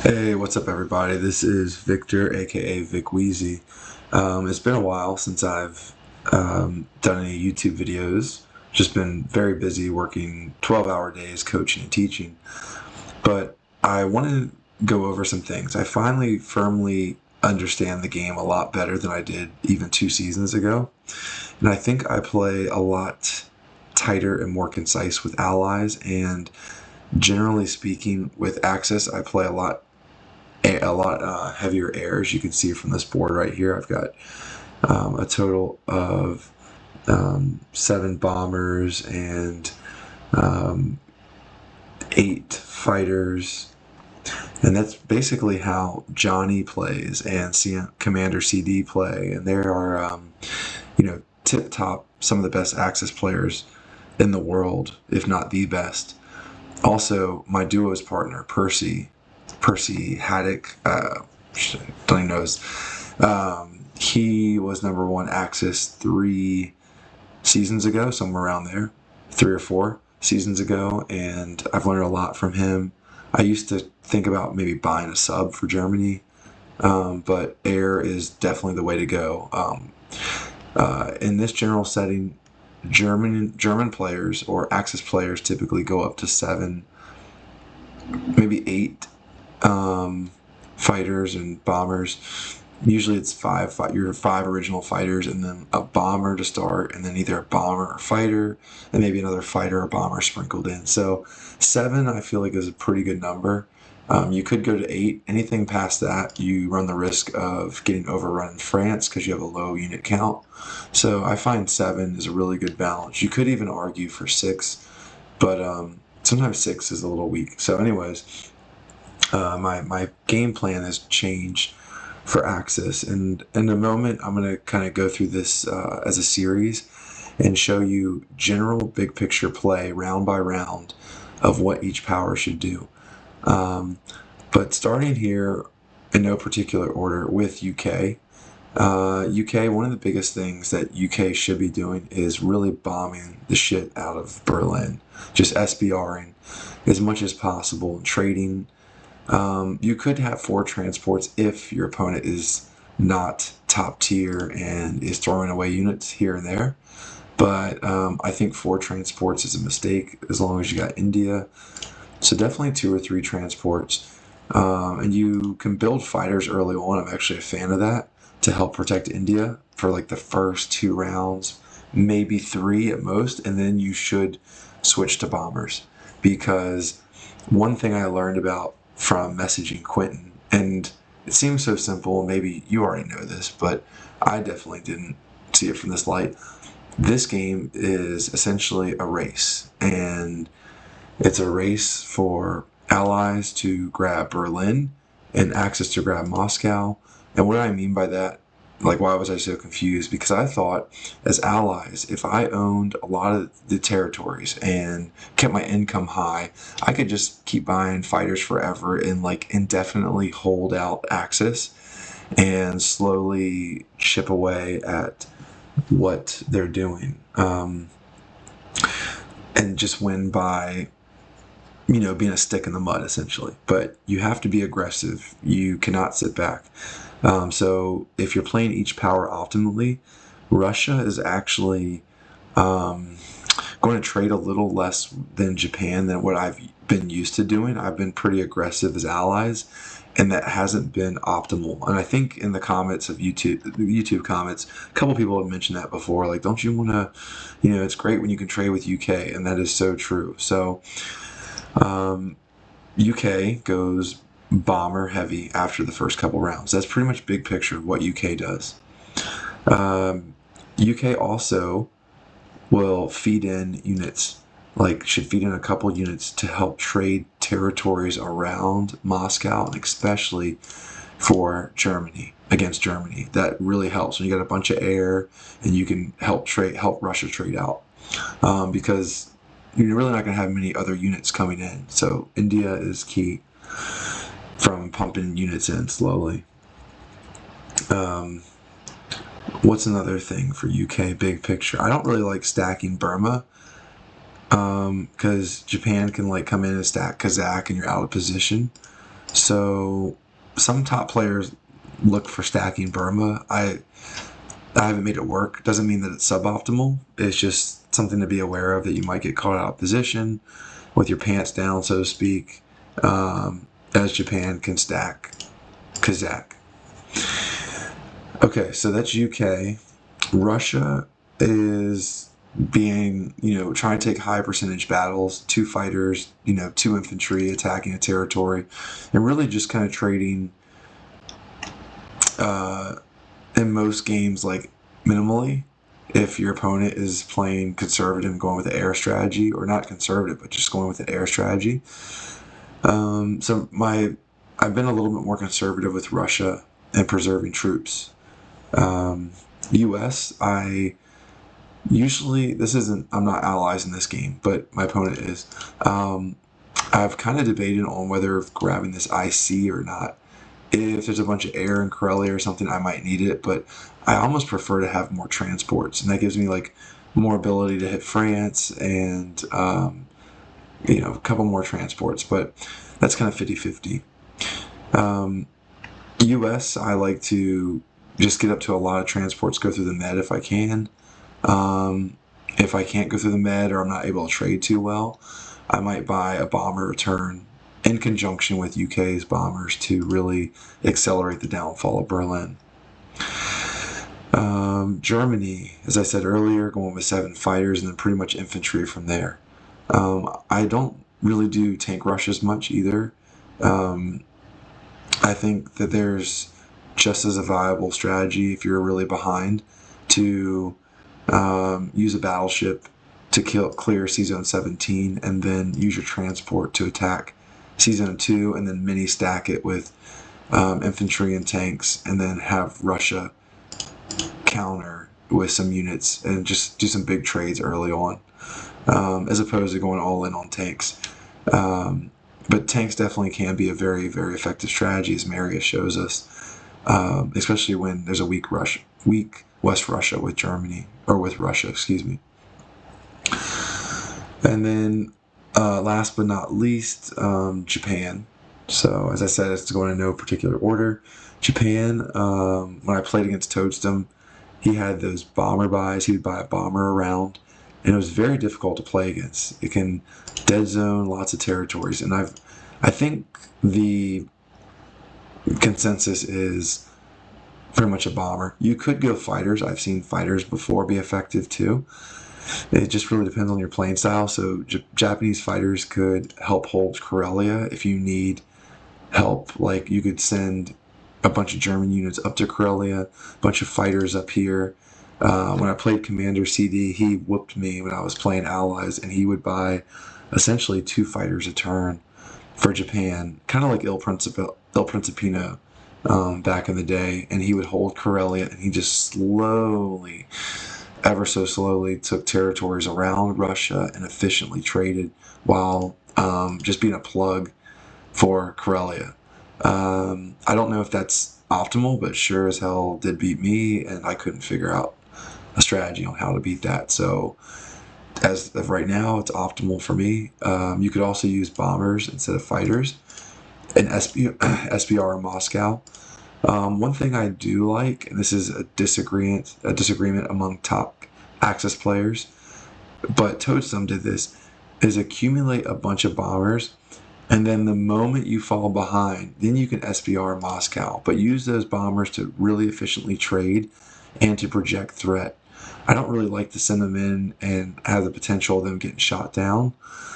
Hey, what's up, everybody? This is Victor, aka Vic Wheezy. It's been a while since I've done any YouTube videos. Just been very busy working 12-hour days, coaching and teaching. But I want to go over some things. I finally firmly understand the game a lot better than I did even 2 seasons ago. And I think I play a lot tighter and more concise with allies. And generally speaking, with Axis, I play a lot heavier air, as you can see from this board right here. I've got a total of 7 bombers and um, 8 fighters, and that's basically how Johnny plays and Commander CD play, and there are tip top, some of the best Axis players in the world, if not the best. Also, my duos partner Percy Haddock, don't even know his. He was number 1 Axis 3 seasons ago, somewhere around there, 3 or 4 seasons ago, and I've learned a lot from him. I used to think about maybe buying a sub for Germany, but air is definitely the way to go. In this general setting, German players or Axis players typically go up to 7, maybe 8 fighters and bombers. Usually it's your 5 original fighters, and then a bomber to start, and then either a bomber or fighter, and maybe another fighter or bomber sprinkled in. So 7, I feel like, is a pretty good number. You could go to 8. Anything past that, you run the risk of getting overrun in France because you have a low unit count. So I find 7 is a really good balance. You could even argue for 6, but sometimes 6 is a little weak. So anyways, my game plan has changed for Axis, and in a moment I'm going to kind of go through this as a series and show you general big picture play round by round of what each power should do. But starting here in no particular order with UK. UK, one of the biggest things that UK should be doing is really bombing the shit out of Berlin, just SBRing as much as possible, trading. You could have 4 transports if your opponent is not top tier and is throwing away units here and there. But I think 4 transports is a mistake as long as you got India. So definitely 2 or 3 transports. And you can build fighters early on. I'm actually a fan of that, to help protect India for like the first 2 rounds, maybe 3 at most, and then you should switch to bombers. Because one thing I learned about from messaging Quentin, and it seems so simple, maybe you already know this, but I definitely didn't see it from this light. This game is essentially a race, and it's a race for allies to grab Berlin and Axis to grab Moscow. And what do I mean by that? Like, why was I so confused? Because I thought, as allies, if I owned a lot of the territories and kept my income high, I could just keep buying fighters forever and like indefinitely hold out Axis and slowly chip away at what they're doing, and just win by being a stick in the mud, essentially. But you have to be aggressive. You cannot sit back. So if you're playing each power optimally, Russia is actually going to trade a little less than Japan than what I've been used to doing. I've been pretty aggressive as allies, and that hasn't been optimal. And I think in the comments of YouTube comments, a couple people have mentioned that before. Like, don't you want to, it's great when you can trade with UK, and that is so true. So UK goes bomber heavy after the first couple rounds. That's pretty much big picture of what UK does. UK also will feed in units, should feed in a couple units to help trade territories around Moscow, and especially for Germany, against Germany. That really helps when you got a bunch of air and you can help Russia trade out, because you're really not going to have many other units coming in. So India is key from pumping units in slowly. What's another thing for UK big picture? I don't really like stacking Burma, because Japan can come in and stack Kazakh and you're out of position. So some top players look for stacking Burma. I haven't made it work. Doesn't mean that it's suboptimal. It's just something to be aware of, that you might get caught out of position with your pants down, so to speak, as Japan can stack Kazakh. Okay, so that's UK. Russia is being, trying to take high percentage battles, 2 fighters, 2 infantry attacking a territory, and really just kind of trading in most games like minimally. If your opponent is playing conservative and going with the air strategy, or not conservative, but just going with an air strategy. I've been a little bit more conservative with Russia and preserving troops. US, I'm not allies in this game, but my opponent is. I've kind of debated on whether grabbing this IC or not. If there's a bunch of air in Karelia or something, I might need it, but I almost prefer to have more transports, and that gives me like more ability to hit France and a couple more transports, but that's kind of 50-50. US, I like to just get up to a lot of transports, go through the Med if I can. If I can't go through the Med, or I'm not able to trade too well, I might buy a bomber return in conjunction with UK's bombers to really accelerate the downfall of Berlin. Germany, as I said earlier, going with 7 fighters and then pretty much infantry from there. I don't really do tank rushes much either. I think that there's just as a viable strategy, if you're really behind, to use a battleship to clear C-Zone 17 and then use your transport to attack C-Zone 2 and then mini stack it with infantry and tanks, and then have Russia counter with some units and just do some big trades early on, as opposed to going all in on tanks. But tanks definitely can be a very, very effective strategy, as Marius shows us, especially when there's a weak West Russia with Germany, or with Russia, excuse me. And then last but not least, Japan. So as I said, it's going in no particular order. Japan, when I played against Toadstem, he had those bomber buys. He would buy a bomber around, and it was very difficult to play against. It can dead zone lots of territories, and I think the consensus is pretty much a bomber. You could go fighters. I've seen fighters before be effective too. It just really depends on your playing style. So Japanese fighters could help hold Karelia if you need help. Like, you could send a bunch of German units up to Karelia, a bunch of fighters up here. When I played Commander CD, he whooped me when I was playing allies, and he would buy essentially 2 fighters a turn for Japan, kind of like Il Principino back in the day, and he would hold Karelia, and he just slowly, ever so slowly, took territories around Russia and efficiently traded while just being a plug for Karelia. I don't know if that's optimal, but sure as hell did beat me, and I couldn't figure out a strategy on how to beat that. So as of right now, it's optimal for me. You could also use bombers instead of fighters in SBR in Moscow. One thing I do like, and this is a disagreement among top Axis players, but Toadstem did this, is accumulate a bunch of bombers, and then the moment you fall behind, then you can SBR Moscow, but use those bombers to really efficiently trade and to project threat. I don't really like to send them in and have the potential of them getting shot down,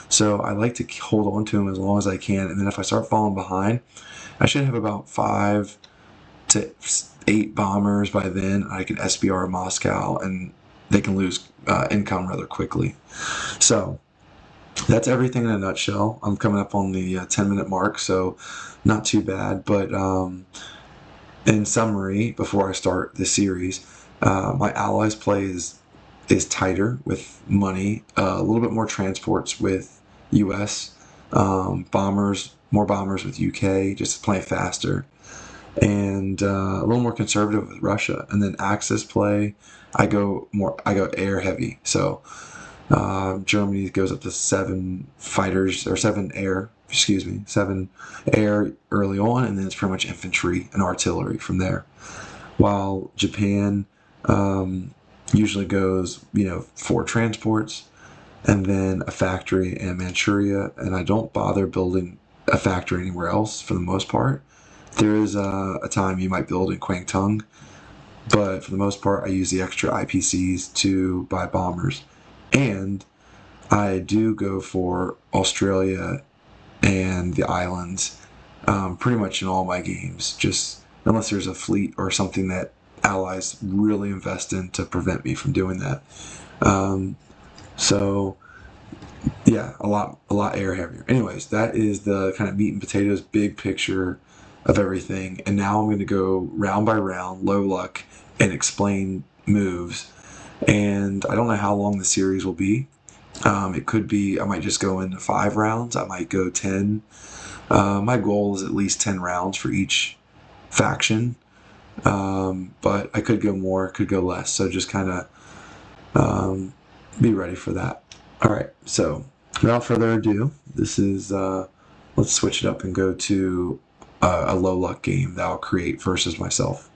so I like to hold on to them as long as I can, and then if I start falling behind, I should have about 5 to 8 bombers by then. I can SBR Moscow, and they can lose income rather quickly. So that's everything in a nutshell. I'm coming up on the 10-minute mark, so not too bad. But in summary, before I start this series, my allies play is tighter with money, a little bit more transports with US, more bombers with UK, just playing faster, and a little more conservative with Russia. And then Axis play, I go air heavy. So Germany goes up to 7 fighters or 7 air seven air early on, and then it's pretty much infantry and artillery from there. While Japan usually goes, 4 transports, and then a factory in Manchuria, and I don't bother building a factory anywhere else for the most part. There is a time you might build in Kwangtung, but for the most part, I use the extra IPCs to buy bombers. And I do go for Australia and the islands pretty much in all my games, just unless there's a fleet or something that allies really invest in to prevent me from doing that. So yeah, a lot air heavier. Anyways, that is the kind of meat and potatoes big picture of everything. And now I'm going to go round by round, low luck, and explain moves. And I don't know how long the series will be. It could be, I might just go into 5 rounds. I might go 10. My goal is at least 10 rounds for each faction. But I could go more, could go less. So just kind of be ready for that. All right. So without further ado, this is, let's switch it up and go to a low luck game that I'll create versus myself.